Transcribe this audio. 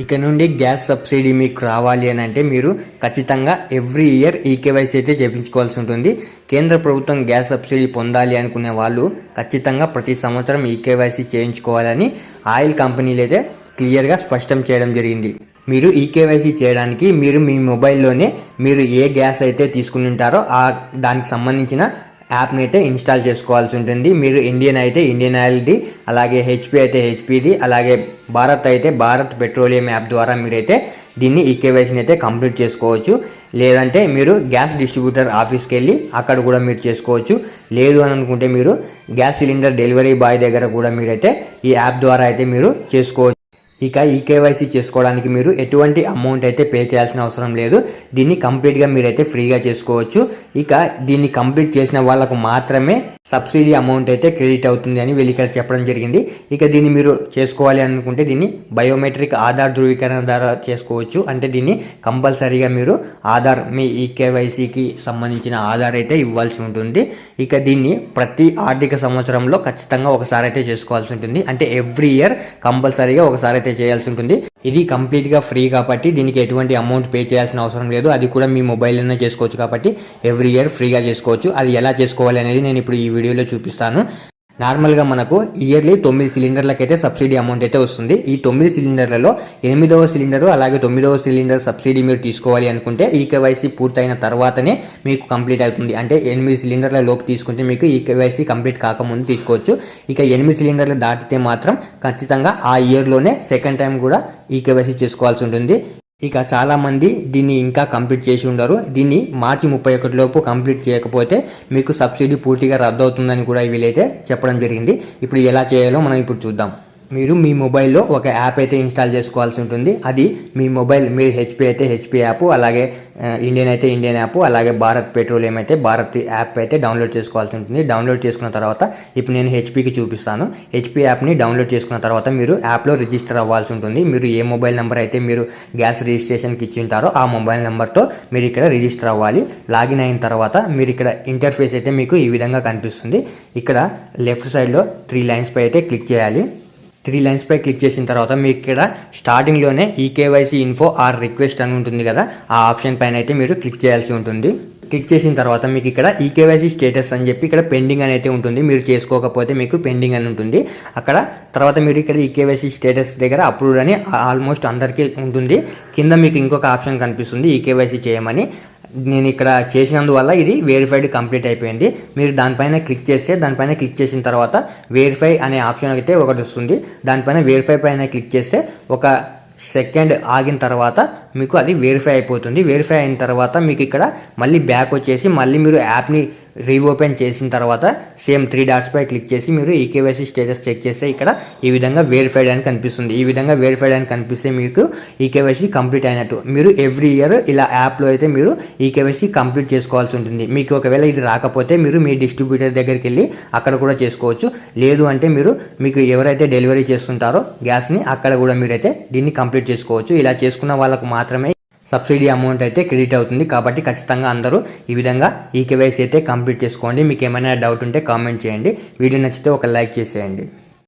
ఇక నుండి gas subsidy మీకు రావాలి అని అంటే మీరు ఖచ్చితంగా ఎవ్రీ ఇయర్ ఈకేవైసీ అయితే చేయించుకోవాల్సి ఉంటుంది. కేంద్ర ప్రభుత్వం గ్యాస్ సబ్సిడీ పొందాలి అనుకునే వాళ్ళు ఖచ్చితంగా ప్రతి సంవత్సరం ఈకేవైసీ చేయించుకోవాలని ఆయిల్ కంపెనీలు అయితే క్లియర్గా స్పష్టం చేయడం జరిగింది. మీరు ఈకేవైసీ చేయడానికి మీరు మీ మొబైల్లోనే మీరు ఏ గ్యాస్ అయితే తీసుకుని ఉంటారో దానికి సంబంధించిన యాప్ని అయితే ఇన్స్టాల్ చేసుకోవాల్సి ఉంటుంది. మీరు ఇండియన్ అయితే ఇండియన్ ఆయిల్ది, అలాగే హెచ్పి అయితే హెచ్పిది, అలాగే భారత్ అయితే భారత్ పెట్రోలియం యాప్ ద్వారా మీరైతే దీన్ని ఈకేవైసీని అయితే కంప్లీట్ చేసుకోవచ్చు. లేదంటే మీరు గ్యాస్ డిస్ట్రిబ్యూటర్ ఆఫీస్కి వెళ్ళి అక్కడ కూడా మీరు చేసుకోవచ్చు. లేదు అని అనుకుంటే మీరు గ్యాస్ సిలిండర్ డెలివరీ బాయ్ దగ్గర కూడా మీరైతే ఈ యాప్ ద్వారా అయితే మీరు చేసుకోవచ్చు. ఇక ఈకేవైసీ చేసుకోవడానికి మీరు ఎటువంటి అమౌంట్ అయితే పే చేయాల్సిన అవసరం లేదు. దీన్ని కంప్లీట్గా మీరైతే ఫ్రీగా చేసుకోవచ్చు. ఇక దీన్ని కంప్లీట్ చేసిన వాళ్ళకు మాత్రమే సబ్సిడీ అమౌంట్ అయితే క్రెడిట్ అవుతుంది అని వీళ్ళు ఇక్కడ చెప్పడం జరిగింది. ఇక దీన్ని మీరు చేసుకోవాలి అనుకుంటే దీన్ని బయోమెట్రిక్ ఆధార్ ధృవీకరణ ద్వారా చేసుకోవచ్చు. అంటే దీన్ని కంపల్సరీగా మీరు ఆధార్, మీ ఈకేవైసీకి సంబంధించిన ఆధార్ అయితే ఇవ్వాల్సి ఉంటుంది. ఇక దీన్ని ప్రతి ఆర్థిక సంవత్సరంలో ఖచ్చితంగా ఒకసారి అయితే చేసుకోవాల్సి ఉంటుంది. అంటే ఎవ్రీ ఇయర్ కంపల్సరీగా ఒకసారి అయితే చేయాల్సి ఉంటుంది. ఇది కంప్లీట్గా ఫ్రీ కాబట్టి దీనికి ఎటువంటి అమౌంట్ పే చేయాల్సిన అవసరం లేదు. అది కూడా మీ మొబైల్లోనే చేసుకోవచ్చు కాబట్టి ఎవ్రీ ఇయర్ ఫ్రీగా చేసుకోవచ్చు. అది ఎలా చేసుకోవాలి అనేది నేను ఇప్పుడు ఈ వీడియోలో చూపిస్తాను. నార్మల్గా మనకు ఇయర్లీ 9 సిలిండర్లకైతే సబ్సిడీ అమౌంట్ అయితే వస్తుంది. ఈ 9 సిలిండర్లలో 8వ సిలిండరు అలాగే 9వ సిలిండర్ సబ్సిడీ మీరు తీసుకోవాలి అనుకుంటే ఈకేవైసీ పూర్తయిన తర్వాతనే మీకు కంప్లీట్ అవుతుంది. అంటే 8 సిలిండర్ల లోపు తీసుకుంటే మీకు ఈకేవైసీ కంప్లీట్ కాకముందు తీసుకోవచ్చు. ఇక 8 సిలిండర్లు దాటితే మాత్రం ఖచ్చితంగా ఆ ఇయర్లోనే సెకండ్ టైం కూడా ఈకేవైసీ చేసుకోవాల్సి ఉంటుంది. ఇక చాలామంది దీన్ని ఇంకా కంప్లీట్ చేసి ఉండరు. దీన్ని మార్చి 31 లోపు కంప్లీట్ చేయకపోతే మీకు సబ్సిడీ పూర్తిగా రద్దు అవుతుందని కూడా వీళ్ళైతే చెప్పడం జరిగింది. ఇప్పుడు ఎలా చేయాలో మనం ఇప్పుడు చూద్దాం. మీరు మీ మొబైల్లో ఒక యాప్ అయితే ఇన్స్టాల్ చేసుకోవాల్సి ఉంటుంది. అది మీ మొబైల్, మీరు హెచ్పి అయితే హెచ్పి యాప్, అలాగే ఇండియన్ అయితే ఇండియన్ యాప్, అలాగే భారత్ పెట్రోలియం అయితే భారత్ యాప్ అయితే డౌన్లోడ్ చేసుకోవాల్సి ఉంటుంది. డౌన్లోడ్ చేసుకున్న తర్వాత ఇప్పుడు నేను హెచ్పికి చూపిస్తాను. హెచ్పి యాప్ని డౌన్లోడ్ చేసుకున్న తర్వాత మీరు యాప్లో రిజిస్టర్ అవ్వాల్సి ఉంటుంది. మీరు ఏ మొబైల్ నెంబర్ అయితే మీరు గ్యాస్ రిజిస్ట్రేషన్కి ఇచ్చి ఉంటారో ఆ మొబైల్ నెంబర్తో మీరు ఇక్కడ రిజిస్టర్ అవ్వాలి. లాగిన్ అయిన తర్వాత మీరు ఇక్కడ ఇంటర్ఫేస్ అయితే మీకు ఈ విధంగా కనిపిస్తుంది. ఇక్కడ లెఫ్ట్ సైడ్లో 3 లైన్స్ పై అయితే క్లిక్ చేయాలి. 3 లైన్స్ పై క్లిక్ చేసిన తర్వాత మీకు ఇక్కడ స్టార్టింగ్లోనే ఈకేవైసీ ఇన్ఫో ఆర్ రిక్వెస్ట్ అని ఉంటుంది కదా, ఆ ఆప్షన్ పైన అయితే మీరు క్లిక్ చేయాల్సి ఉంటుంది. క్లిక్ చేసిన తర్వాత మీకు ఇక్కడ ఈకేవైసీ స్టేటస్ అని చెప్పి ఇక్కడ పెండింగ్ అని అయితే ఉంటుంది. మీరు చేసుకోకపోతే మీకు పెండింగ్ అని ఉంటుంది. అక్కడ తర్వాత మీరు ఇక్కడ ఈకేవైసీ స్టేటస్ దగ్గర అప్రూవ్డ్ అని ఆల్మోస్ట్ అందరికీ ఉంటుంది. కింద మీకు ఇంకొక ఆప్షన్ కనిపిస్తుంది ఈకేవైసీ చేయమని. నేను ఇక్కడ చేసినందువల్ల ఇది వెరిఫైడ్ కంప్లీట్ అయిపోయింది. మీరు దానిపైన క్లిక్ చేసిన తర్వాత వెరిఫై అనే ఆప్షన్ అయితే ఒకటి వస్తుంది. దానిపైన వెరిఫై పైన క్లిక్ చేస్తే ఒక సెకండ్ ఆగిన తర్వాత మీకు అది వెరిఫై అయిపోతుంది. వెరిఫై అయిన తర్వాత మీకు ఇక్కడ మళ్ళీ బ్యాక్ వచ్చేసి మళ్ళీ మీరు యాప్ని రీఓపెన్ చేసిన తర్వాత సేమ్ 3 డాట్స్ పై క్లిక్ చేసి మీరు ఈకేవైసీ స్టేటస్ చెక్ చేస్తే ఇక్కడ ఈ విధంగా వెరిఫైడ్ అని కనిపిస్తుంది. ఈ విధంగా వెరిఫైడ్ అని కనిపిస్తే మీకు ఈకేవైసీ కంప్లీట్ అయినట్టు. మీరు ఎవ్రీ ఇయర్ ఇలా యాప్లో అయితే మీరు ఈకేవైసీ కంప్లీట్ చేసుకోవాల్సి ఉంటుంది. మీకు ఒకవేళ ఇది రాకపోతే మీరు మీ డిస్ట్రిబ్యూటర్ దగ్గరికి వెళ్ళి అక్కడ కూడా చేసుకోవచ్చు. లేదు అంటే మీకు ఎవరైతే డెలివరీ చేస్తుంటారో గ్యాస్ని అక్కడ కూడా మీరైతే దీన్ని కంప్లీట్ చేసుకోవచ్చు. ఇలా చేసుకున్న వాళ్ళకు మాత్రమే సబ్సిడీ అమౌంట్ అయితే క్రెడిట్ అవుతుంది. కాబట్టి ఖచ్చితంగా అందరూ ఈ విధంగా ఈకేవైసీ అయితే కంప్లీట్ చేసుకోండి. మీకు ఏమైనా డౌట్ ఉంటే కామెంట్ చేయండి. వీడియో నచ్చితే ఒక లైక్ చేసేయండి.